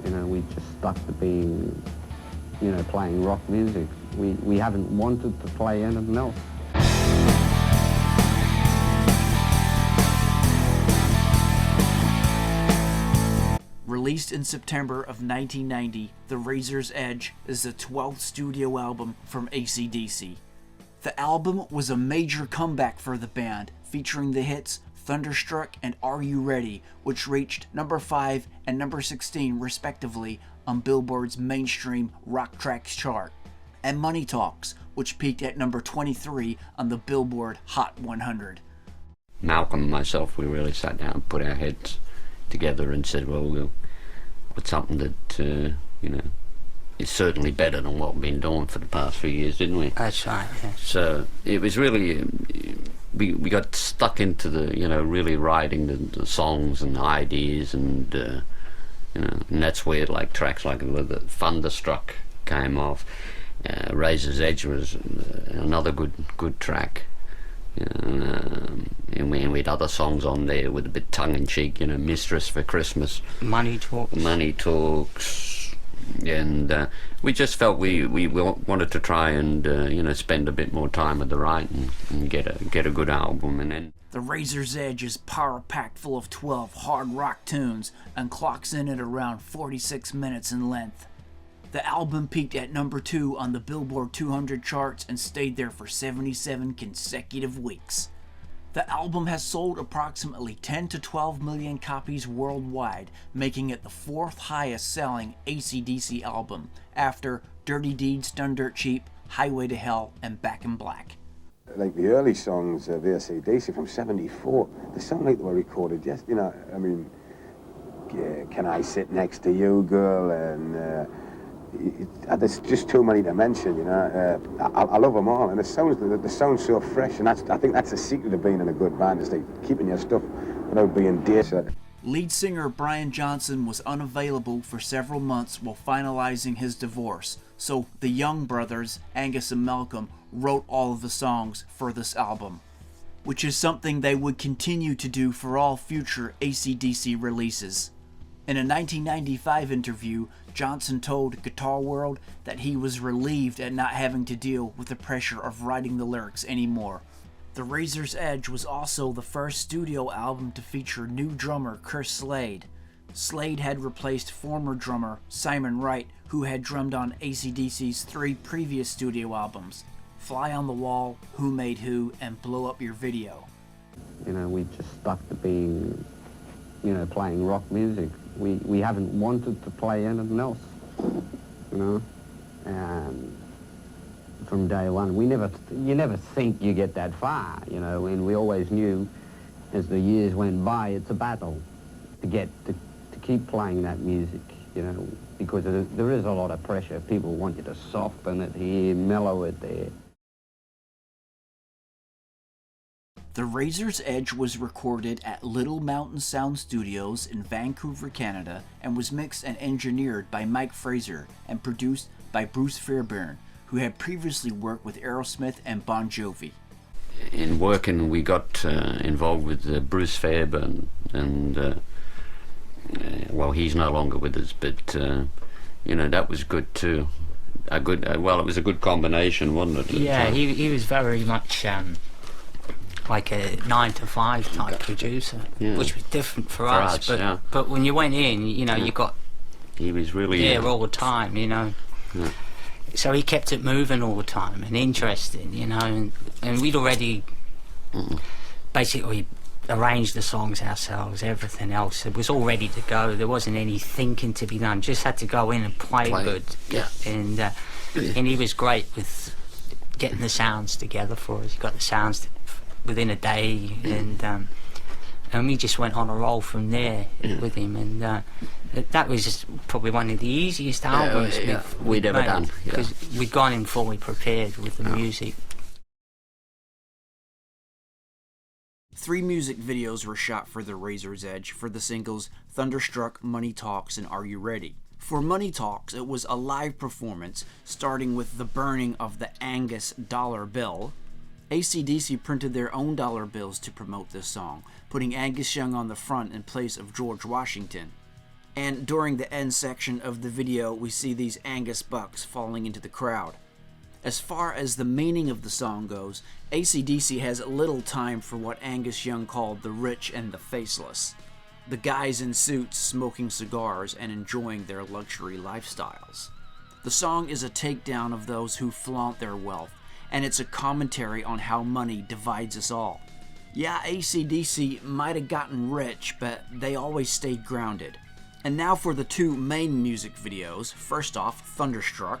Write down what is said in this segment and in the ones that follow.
You know, we just stuck to being, you know, playing rock music. We haven't wanted to play anything else. Released in September of 1990, The Razor's Edge is the 12th studio album from acdc. The album was a major comeback for the band, featuring the hits Thunderstruck and Are You Ready, which reached number 5 and number 16 respectively on Billboard's mainstream rock tracks chart, and Money Talks, which peaked at number 23 on the Billboard Hot 100. Malcolm and myself, we really sat down and put our heads together and said, well, we'll put something that, you know, is certainly better than what we've been doing for the past few years, didn't we? That's right, yeah. So it was really, we got stuck into the, you know, really writing the songs and ideas, and, you know, and that's where, like, tracks like the Thunderstruck came off. Razor's Edge was another good track. And we had other songs on there with a bit tongue-in-cheek, you know, Mistress for Christmas, Money Talks, and we just felt we wanted to try and you know, spend a bit more time with the writing and get a good album. And then The Razor's Edge is power-packed full of 12 hard rock tunes and clocks in at around 46 minutes in length. The album peaked at number 2 on the Billboard 200 charts and stayed there for 77 consecutive weeks. The album has sold approximately 10 to 12 million copies worldwide, making it the 4th highest selling acdc album, after Dirty Deeds Done Dirt Cheap, Highway to Hell, and Back in Black. Like the early songs of acdc from '74, they sound like they were recorded just, you know, I mean, Can I Sit Next to You, Girl, and there's just too many to mention, you know. I love them all, and the sound's so fresh, and I think that's the secret of being in a good band, is like keeping your stuff without being dated. Lead singer Brian Johnson was unavailable for several months while finalizing his divorce, so the Young brothers, Angus and Malcolm, wrote all of the songs for this album, which is something they would continue to do for all future acdc releases. In a 1995 interview, Johnson told Guitar World that he was relieved at not having to deal with the pressure of writing the lyrics anymore. The Razor's Edge was also the first studio album to feature new drummer Chris Slade. Slade had replaced former drummer Simon Wright, who had drummed on acdc's 3 previous studio albums, Fly on the Wall, Who Made Who, and Blow Up Your Video. You know, we just stuck to being, you know, playing rock music. We haven't wanted to play anything else, you know. From day one, you never think you get that far, you know, and we always knew as the years went by, it's a battle to keep playing that music, you know, because there is a lot of pressure. People want you to soften it here, mellow it there. The Razor's Edge was recorded at Little Mountain Sound Studios in Vancouver, Canada, and was mixed and engineered by Mike Fraser and produced by Bruce Fairbairn, who had previously worked with Aerosmith and Bon Jovi. in working, we got involved with Bruce Fairbairn, and well, he's no longer with us, but you know, that was good too. Well, it was a good combination, wasn't it? Yeah, he was very much like a 9-to-5 type producer, yeah, which was different for us. But yeah, but when you went in, you know, you got he was really all the time, you know. Yeah. So he kept it moving all the time and interesting, you know, and we'd already basically arranged the songs ourselves, everything else. It was all ready to go. There wasn't any thinking to be done. Just had to go in and play good. Yeah. And he was great with getting the sounds together for us. He got the sounds within a day, and we just went on a roll from there with him, and that was just probably one of the easiest albums we'd ever done, because we'd gone in fully prepared with the music. 3 music videos were shot for The Razor's Edge for the singles Thunderstruck, Money Talks, and Are You Ready? For Money Talks, it was a live performance starting with the burning of the Angus dollar bill. acdc printed their own dollar bills to promote this song, putting Angus Young on the front in place of George Washington. And during the end section of the video, we see these Angus bucks falling into the crowd. As far as the meaning of the song goes, acdc has little time for what Angus Young called the rich and the faceless. The guys in suits smoking cigars and enjoying their luxury lifestyles. The song is a takedown of those who flaunt their wealth, and it's a commentary on how money divides us all. Yeah, acdc might have gotten rich, but they always stayed grounded. And now for the two main music videos. First off, Thunderstruck.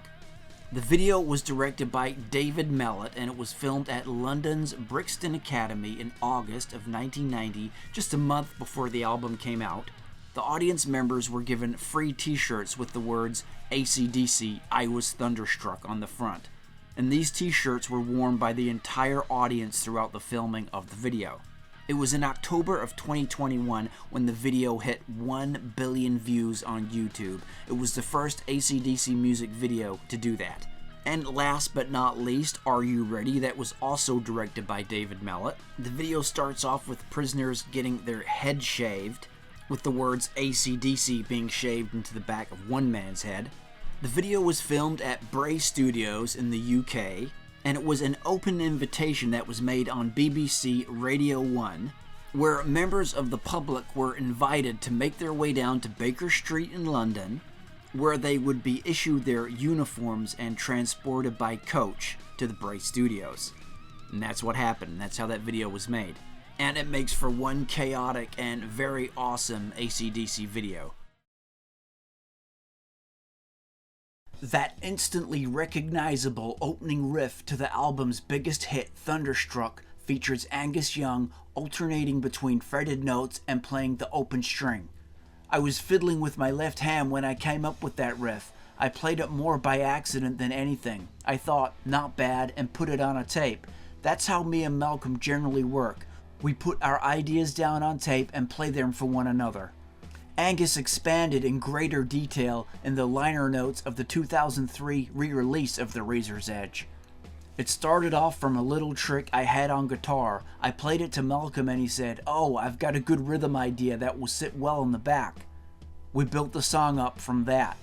The video was directed by David Mellett, and it was filmed at London's Brixton Academy in August of 1990, just a month before the album came out. The audience members were given free t-shirts with the words "ACDC, I was thunderstruck" on the front. And these t-shirts were worn by the entire audience throughout the filming of the video. It was in October of 2021 when the video hit 1 billion views on YouTube. It was the first acdc music video to do that. And last but not least, Are You Ready? That was also directed by David Mellett. The video starts off with prisoners getting their head shaved, with the words ACDC being shaved into the back of one man's head. The video was filmed at Bray Studios in the UK, and it was an open invitation that was made on BBC Radio 1, where members of the public were invited to make their way down to Baker Street in London, where they would be issued their uniforms and transported by coach to the Bray Studios. And that's what happened. That's how that video was made. And it makes for one chaotic and very awesome acdc video. That instantly recognizable opening riff to the album's biggest hit, Thunderstruck, features Angus Young alternating between fretted notes and playing the open string. I was fiddling with my left hand when I came up with that riff. I played it more by accident than anything. I thought, not bad, and put it on a tape. That's how me and Malcolm generally work. We put our ideas down on tape and play them for one another. Angus expanded in greater detail in the liner notes of the 2003 re-release of The Razor's Edge. It started off from a little trick I had on guitar. I played it to Malcolm and he said, "Oh, I've got a good rhythm idea that will sit well in the back." We built the song up from that.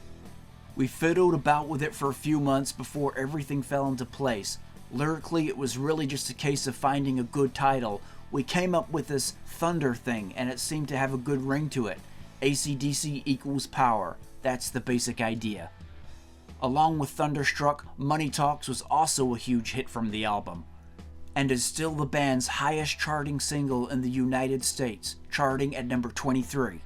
We fiddled about with it for a few months before everything fell into place. Lyrically, it was really just a case of finding a good title. We came up with this thunder thing and it seemed to have a good ring to it. ACDC equals power. That's the basic idea. Along with Thunderstruck, Money Talks was also a huge hit from the album, and is still the band's highest charting single in the United States, charting at number 23.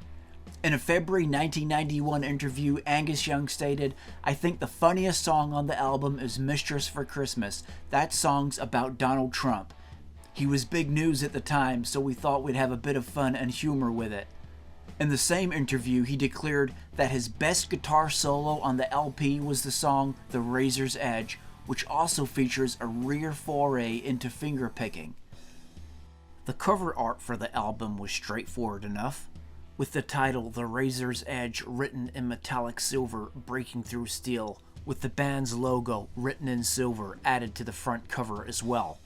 In a February 1991 interview, Angus Young stated, "I think the funniest song on the album is Mistress for Christmas. That song's about Donald Trump. He was big news at the time, so we thought we'd have a bit of fun and humor with it." In the same interview, he declared that his best guitar solo on the LP was the song The Razor's Edge, which also features a rear foray into fingerpicking. The cover art for the album was straightforward enough, with the title The Razor's Edge written in metallic silver breaking through steel, with the band's logo written in silver added to the front cover as well.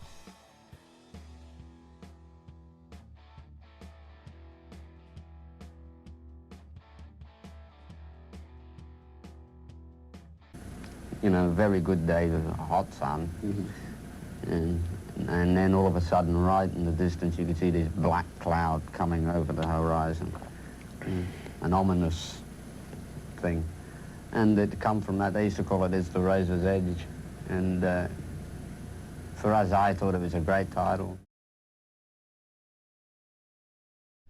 You know, very good day with a hot sun. And then all of a sudden, right in the distance, you could see this black cloud coming over the horizon. An ominous thing. And it come from that, they used to call it as The Razor's Edge. And for us, I thought it was a great title.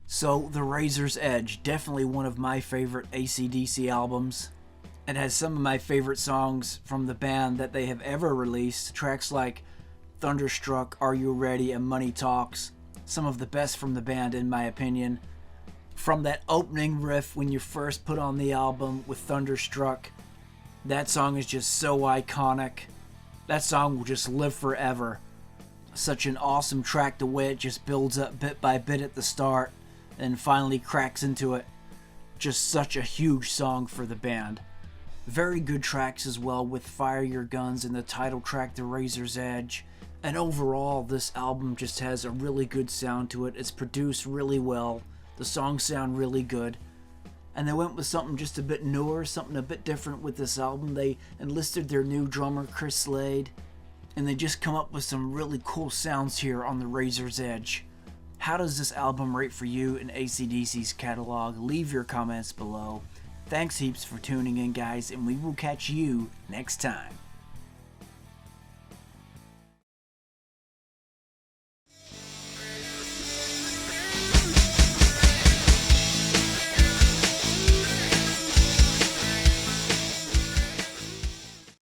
So, The Razor's Edge, definitely one of my favorite AC/DC albums. It has some of my favorite songs from the band that they have ever released. Tracks like Thunderstruck, Are You Ready, and Money Talks. Some of the best from the band, in my opinion. From that opening riff when you first put on the album with Thunderstruck, that song is just so iconic. That song will just live forever. Such an awesome track, the way it just builds up bit by bit at the start and finally cracks into it. Just such a huge song for the band. Very good tracks as well, with Fire Your Guns and the title track The Razor's Edge. And overall, this album just has a really good sound to it. It's produced really well. The songs sound really good. and they went with something just a bit newer, something a bit different with this album. They enlisted their new drummer, Chris Slade, and they just come up with some really cool sounds here on the Razor's Edge. How does this album rate for you in acdc's catalog? Leave your comments below. Thanks heaps for tuning in, guys, and we will catch you next time.